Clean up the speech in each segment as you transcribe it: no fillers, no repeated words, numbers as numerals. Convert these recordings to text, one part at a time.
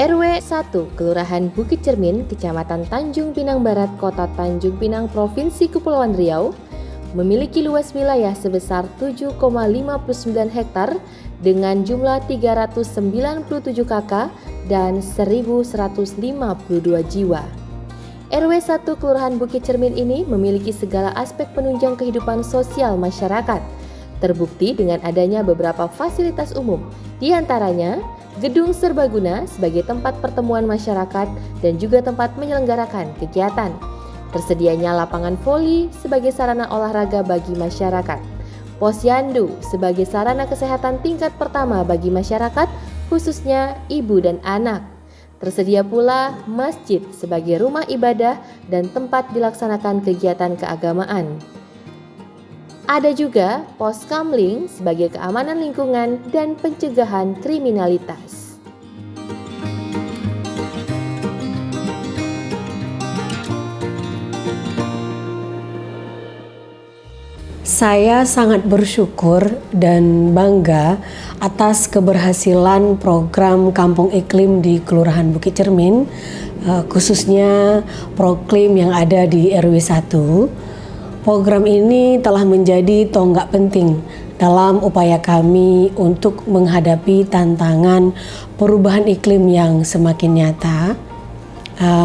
RW 1, Kelurahan Bukit Cermin, Kecamatan Tanjung Pinang Barat, Kota Tanjung Pinang, Provinsi Kepulauan Riau, memiliki luas wilayah sebesar 7,59 hektar dengan jumlah 397 KK dan 1.152 jiwa. RW 1 Kelurahan Bukit Cermin ini memiliki segala aspek penunjang kehidupan sosial masyarakat, terbukti dengan adanya beberapa fasilitas umum, di antaranya gedung serbaguna sebagai tempat pertemuan masyarakat dan juga tempat menyelenggarakan kegiatan. Tersedianya lapangan voli sebagai sarana olahraga bagi masyarakat. Posyandu sebagai sarana kesehatan tingkat pertama bagi masyarakat, khususnya ibu dan anak. Tersedia pula masjid sebagai rumah ibadah dan tempat dilaksanakan kegiatan keagamaan. Ada juga pos kamling sebagai keamanan lingkungan dan pencegahan kriminalitas. Saya sangat bersyukur dan bangga atas keberhasilan program Kampung Iklim di Kelurahan Bukit Cermin, khususnya Proklim yang ada di RW 1. Program ini telah menjadi tonggak penting dalam upaya kami untuk menghadapi tantangan perubahan iklim yang semakin nyata.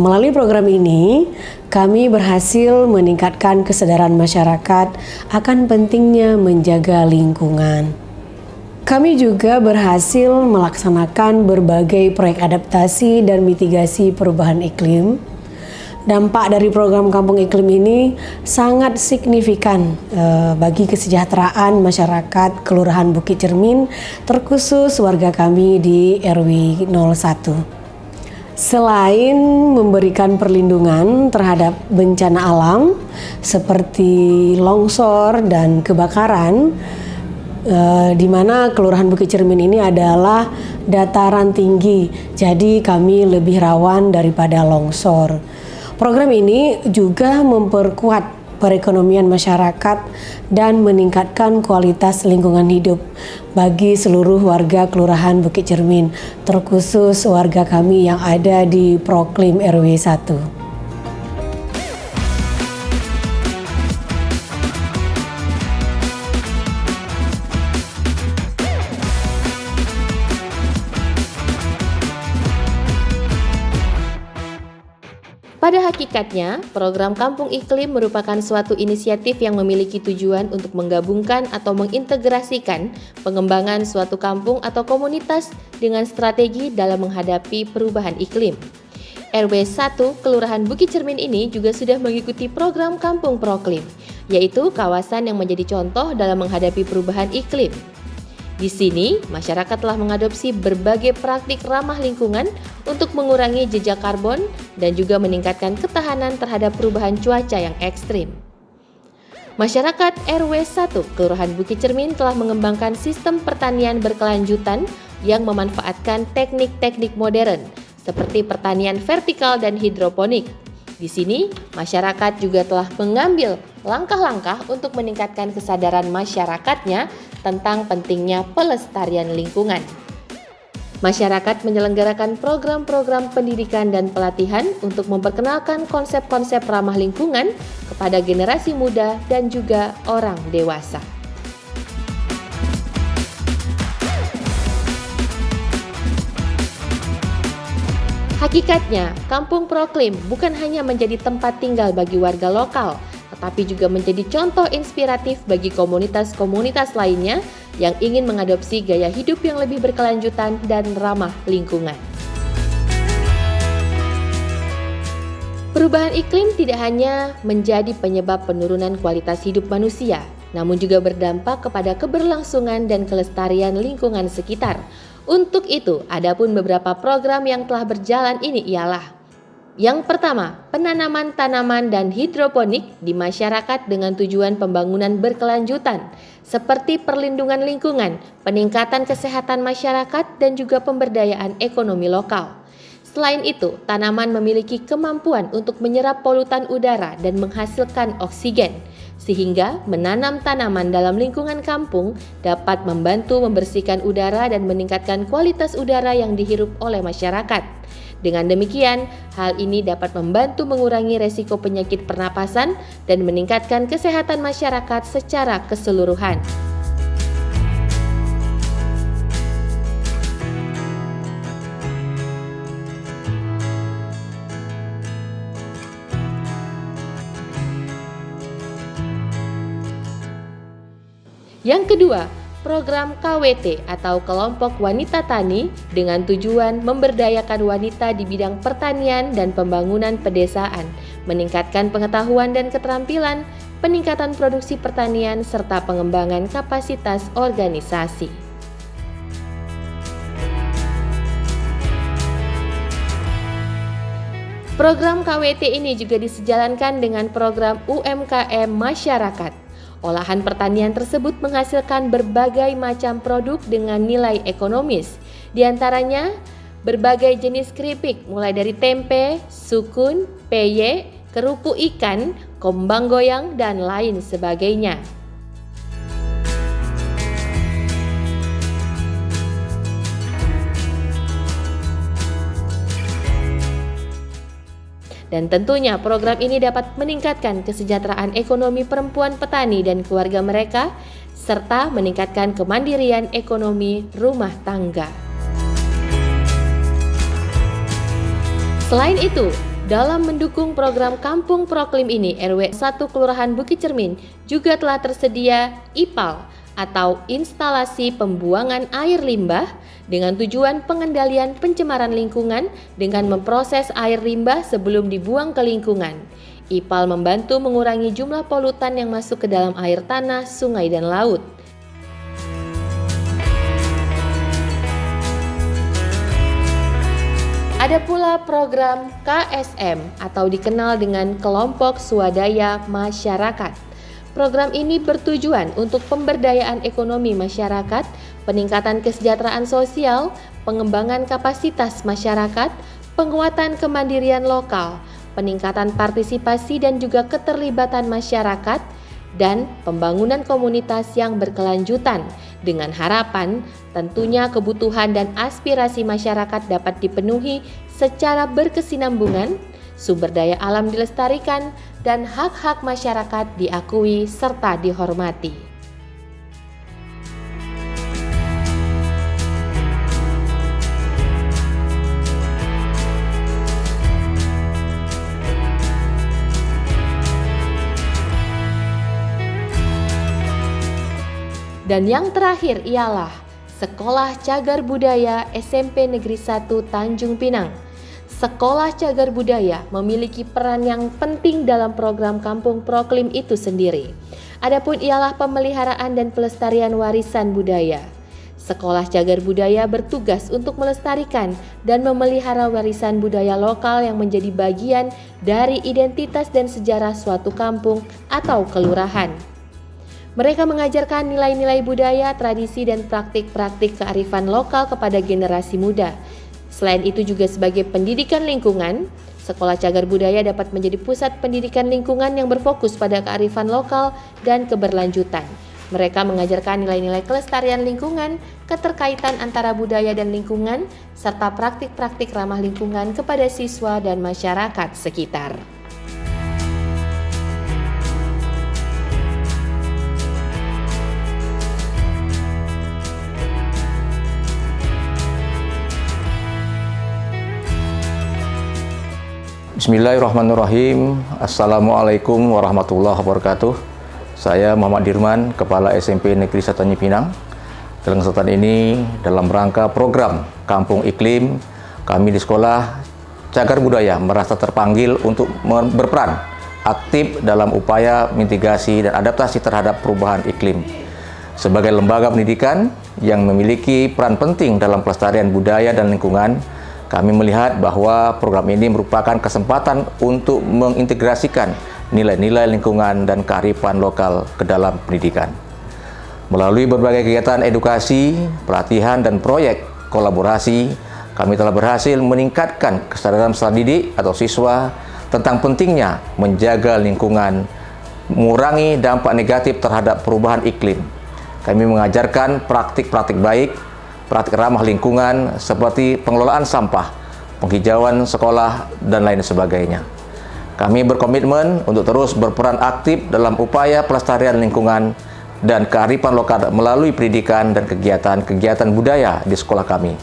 Melalui program ini, kami berhasil meningkatkan kesadaran masyarakat akan pentingnya menjaga lingkungan. Kami juga berhasil melaksanakan berbagai proyek adaptasi dan mitigasi perubahan iklim. Dampak dari program Kampung Iklim ini sangat signifikan bagi kesejahteraan masyarakat Kelurahan Bukit Cermin, terkhusus warga kami di RW 01. Selain memberikan perlindungan terhadap bencana alam seperti longsor dan kebakaran, di mana Kelurahan Bukit Cermin ini adalah dataran tinggi, jadi kami lebih rawan daripada longsor. Program ini juga memperkuat perekonomian masyarakat dan meningkatkan kualitas lingkungan hidup bagi seluruh warga Kelurahan Bukit Cermin, terkhusus warga kami yang ada di Proklim RW 1. Pada hakikatnya, program Kampung Iklim merupakan suatu inisiatif yang memiliki tujuan untuk menggabungkan atau mengintegrasikan pengembangan suatu kampung atau komunitas dengan strategi dalam menghadapi perubahan iklim. RW 1 Kelurahan Bukit Cermin ini juga sudah mengikuti program Kampung Proklim, yaitu kawasan yang menjadi contoh dalam menghadapi perubahan iklim. Di sini, masyarakat telah mengadopsi berbagai praktik ramah lingkungan untuk mengurangi jejak karbon dan juga meningkatkan ketahanan terhadap perubahan cuaca yang ekstrim. Masyarakat RW 1 Kelurahan Bukit Cermin telah mengembangkan sistem pertanian berkelanjutan yang memanfaatkan teknik-teknik modern seperti pertanian vertikal dan hidroponik. Di sini, masyarakat juga telah mengambil langkah-langkah untuk meningkatkan kesadaran masyarakatnya tentang pentingnya pelestarian lingkungan. Masyarakat menyelenggarakan program-program pendidikan dan pelatihan untuk memperkenalkan konsep-konsep ramah lingkungan kepada generasi muda dan juga orang dewasa. Hakikatnya, Kampung Proklim bukan hanya menjadi tempat tinggal bagi warga lokal, tetapi juga menjadi contoh inspiratif bagi komunitas-komunitas lainnya yang ingin mengadopsi gaya hidup yang lebih berkelanjutan dan ramah lingkungan. Perubahan iklim tidak hanya menjadi penyebab penurunan kualitas hidup manusia, namun juga berdampak kepada keberlangsungan dan kelestarian lingkungan sekitar. Untuk itu, ada pun beberapa program yang telah berjalan ini ialah: yang pertama, penanaman tanaman dan hidroponik di masyarakat dengan tujuan pembangunan berkelanjutan, seperti perlindungan lingkungan, peningkatan kesehatan masyarakat, dan juga pemberdayaan ekonomi lokal. Selain itu, tanaman memiliki kemampuan untuk menyerap polutan udara dan menghasilkan oksigen. sehingga menanam tanaman dalam lingkungan kampung dapat membantu membersihkan udara dan meningkatkan kualitas udara yang dihirup oleh masyarakat. Dengan demikian, hal ini dapat membantu mengurangi resiko penyakit pernapasan dan meningkatkan kesehatan masyarakat secara keseluruhan. Yang kedua, program KWT atau Kelompok Wanita Tani dengan tujuan memberdayakan wanita di bidang pertanian dan pembangunan pedesaan, meningkatkan pengetahuan dan keterampilan, peningkatan produksi pertanian, serta pengembangan kapasitas organisasi. Program KWT ini juga disejalankan dengan program UMKM masyarakat. Olahan pertanian tersebut menghasilkan berbagai macam produk dengan nilai ekonomis. Di antaranya berbagai jenis keripik mulai dari tempe, sukun, peye, kerupuk ikan, kombang goyang, dan lain sebagainya. Dan tentunya program ini dapat meningkatkan kesejahteraan ekonomi perempuan petani dan keluarga mereka, serta meningkatkan kemandirian ekonomi rumah tangga. Selain itu, dalam mendukung program Kampung Proklim ini, RW 1 Kelurahan Bukit Cermin juga telah tersedia IPAL atau instalasi pembuangan air limbah dengan tujuan pengendalian pencemaran lingkungan dengan memproses air limbah sebelum dibuang ke lingkungan. IPAL membantu mengurangi jumlah polutan yang masuk ke dalam air tanah, sungai, dan laut. Ada pula program KSM atau dikenal dengan Kelompok Swadaya Masyarakat. Program ini bertujuan untuk pemberdayaan ekonomi masyarakat, peningkatan kesejahteraan sosial, pengembangan kapasitas masyarakat, penguatan kemandirian lokal, peningkatan partisipasi dan juga keterlibatan masyarakat, dan pembangunan komunitas yang berkelanjutan dengan harapan tentunya kebutuhan dan aspirasi masyarakat dapat dipenuhi secara berkesinambungan, sumber daya alam dilestarikan, dan hak-hak masyarakat diakui serta dihormati. Dan yang terakhir ialah Sekolah Cagar Budaya SMP Negeri 1 Tanjung Pinang. Sekolah Cagar Budaya memiliki peran yang penting dalam program Kampung Proklim itu sendiri. Adapun ialah pemeliharaan dan pelestarian warisan budaya. Sekolah Cagar Budaya bertugas untuk melestarikan dan memelihara warisan budaya lokal yang menjadi bagian dari identitas dan sejarah suatu kampung atau kelurahan. Mereka mengajarkan nilai-nilai budaya, tradisi, dan praktik-praktik kearifan lokal kepada generasi muda. Selain itu juga sebagai pendidikan lingkungan, Sekolah Cagar Budaya dapat menjadi pusat pendidikan lingkungan yang berfokus pada kearifan lokal dan keberlanjutan. Mereka mengajarkan nilai-nilai kelestarian lingkungan, keterkaitan antara budaya dan lingkungan, serta praktik-praktik ramah lingkungan kepada siswa dan masyarakat sekitar. Bismillahirrahmanirrahim. Assalamualaikum warahmatullahi wabarakatuh. Saya Muhammad Dirman, Kepala SMP Negeri 1 Tanjung Pinang. Dalam kesempatan ini, dalam rangka program Kampung Iklim, kami di Sekolah Cagar Budaya merasa terpanggil untuk berperan aktif dalam upaya mitigasi dan adaptasi terhadap perubahan iklim. Sebagai lembaga pendidikan yang memiliki peran penting dalam pelestarian budaya dan lingkungan, kami melihat bahwa program ini merupakan kesempatan untuk mengintegrasikan nilai-nilai lingkungan dan kearifan lokal ke dalam pendidikan. Melalui berbagai kegiatan edukasi, pelatihan, dan proyek kolaborasi, kami telah berhasil meningkatkan kesadaran peserta didik atau siswa tentang pentingnya menjaga lingkungan mengurangi dampak negatif terhadap perubahan iklim. Kami mengajarkan praktik-praktik baik, praktik ramah lingkungan seperti pengelolaan sampah, penghijauan sekolah, dan lain sebagainya. Kami berkomitmen untuk terus berperan aktif dalam upaya pelestarian lingkungan dan kearifan lokal melalui pendidikan dan kegiatan-kegiatan budaya di sekolah kami.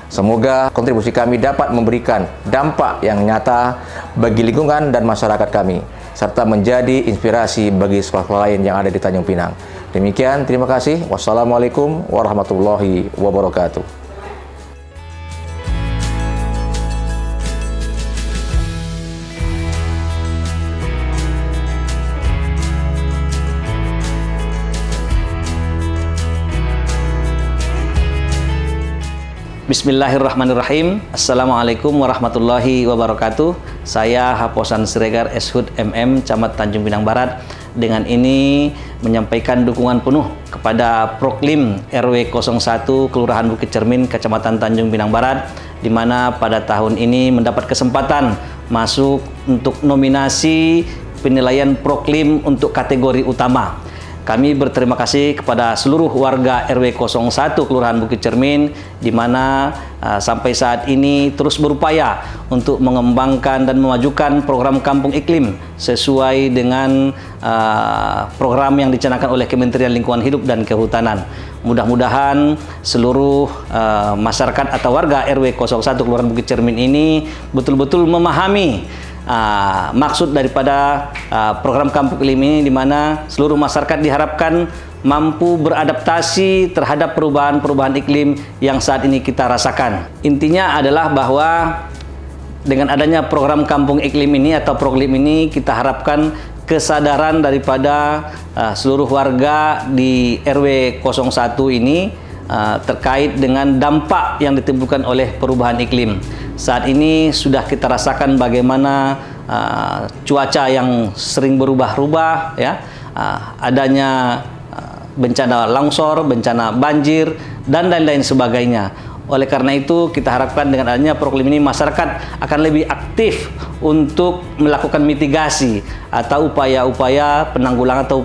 Semoga kontribusi kami dapat memberikan dampak yang nyata bagi lingkungan dan masyarakat kami, serta menjadi inspirasi bagi sekolah lain yang ada di Tanjung Pinang. Demikian, terima kasih. Wassalamualaikum warahmatullahi wabarakatuh. Bismillahirrahmanirrahim. Assalamualaikum warahmatullahi wabarakatuh. Saya Haposan Siregar Eshud MM, Camat Tanjung Pinang Barat. Dengan ini menyampaikan dukungan penuh kepada Proklim RW 01 Kelurahan Bukit Cermin, Kecamatan Tanjung Pinang Barat, di mana pada tahun ini mendapat kesempatan masuk untuk nominasi penilaian Proklim untuk kategori utama. Kami berterima kasih kepada seluruh warga RW 01 Kelurahan Bukit Cermin, di mana sampai saat ini terus berupaya untuk mengembangkan dan memajukan program Kampung Iklim sesuai dengan program yang dicanangkan oleh Kementerian Lingkungan Hidup dan Kehutanan. Mudah-mudahan seluruh masyarakat atau warga RW 01 Kelurahan Bukit Cermin ini betul-betul memahami maksud daripada program Kampung Iklim ini, di mana seluruh masyarakat diharapkan mampu beradaptasi terhadap perubahan-perubahan iklim yang saat ini kita rasakan. Intinya adalah bahwa dengan adanya program Kampung Iklim ini atau Proklim ini, kita harapkan kesadaran daripada seluruh warga di RW 01 ini terkait dengan dampak yang ditimbulkan oleh perubahan iklim. Saat ini sudah kita rasakan bagaimana cuaca yang sering berubah-ubah, ya, adanya bencana longsor, bencana banjir, dan lain-lain sebagainya. Oleh karena itu, kita harapkan dengan adanya Proklim ini masyarakat akan lebih aktif untuk melakukan mitigasi atau upaya-upaya penanggulangan atau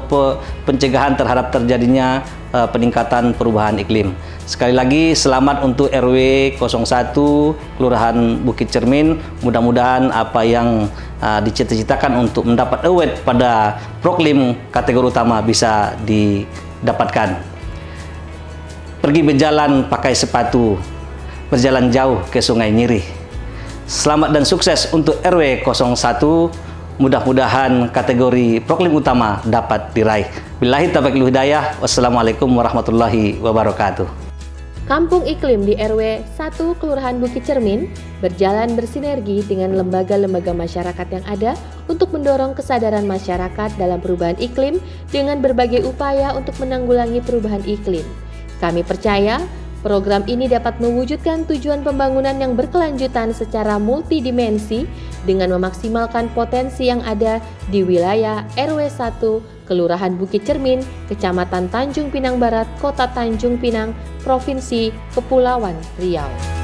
pencegahan terhadap terjadinya peningkatan perubahan iklim. Sekali lagi, selamat untuk RW 01 Kelurahan Bukit Cermin. Mudah-mudahan apa yang dicita-citakan untuk mendapat award pada Proklim kategori utama bisa didapatkan. Pergi berjalan pakai sepatu, berjalan jauh ke Sungai Nyirih. Selamat dan sukses untuk RW 01. Mudah-mudahan kategori Proklim utama dapat diraih. Billahi taufiq wal hidayah. Wassalamualaikum warahmatullahi wabarakatuh. Kampung Iklim di RW 1 Kelurahan Bukit Cermin berjalan bersinergi dengan lembaga-lembaga masyarakat yang ada untuk mendorong kesadaran masyarakat dalam perubahan iklim dengan berbagai upaya untuk menanggulangi perubahan iklim. Kami percaya program ini dapat mewujudkan tujuan pembangunan yang berkelanjutan secara multidimensi dengan memaksimalkan potensi yang ada di wilayah RW 1 Kelurahan Bukit Cermin, Kecamatan Tanjung Pinang Barat, Kota Tanjung Pinang, Provinsi Kepulauan Riau.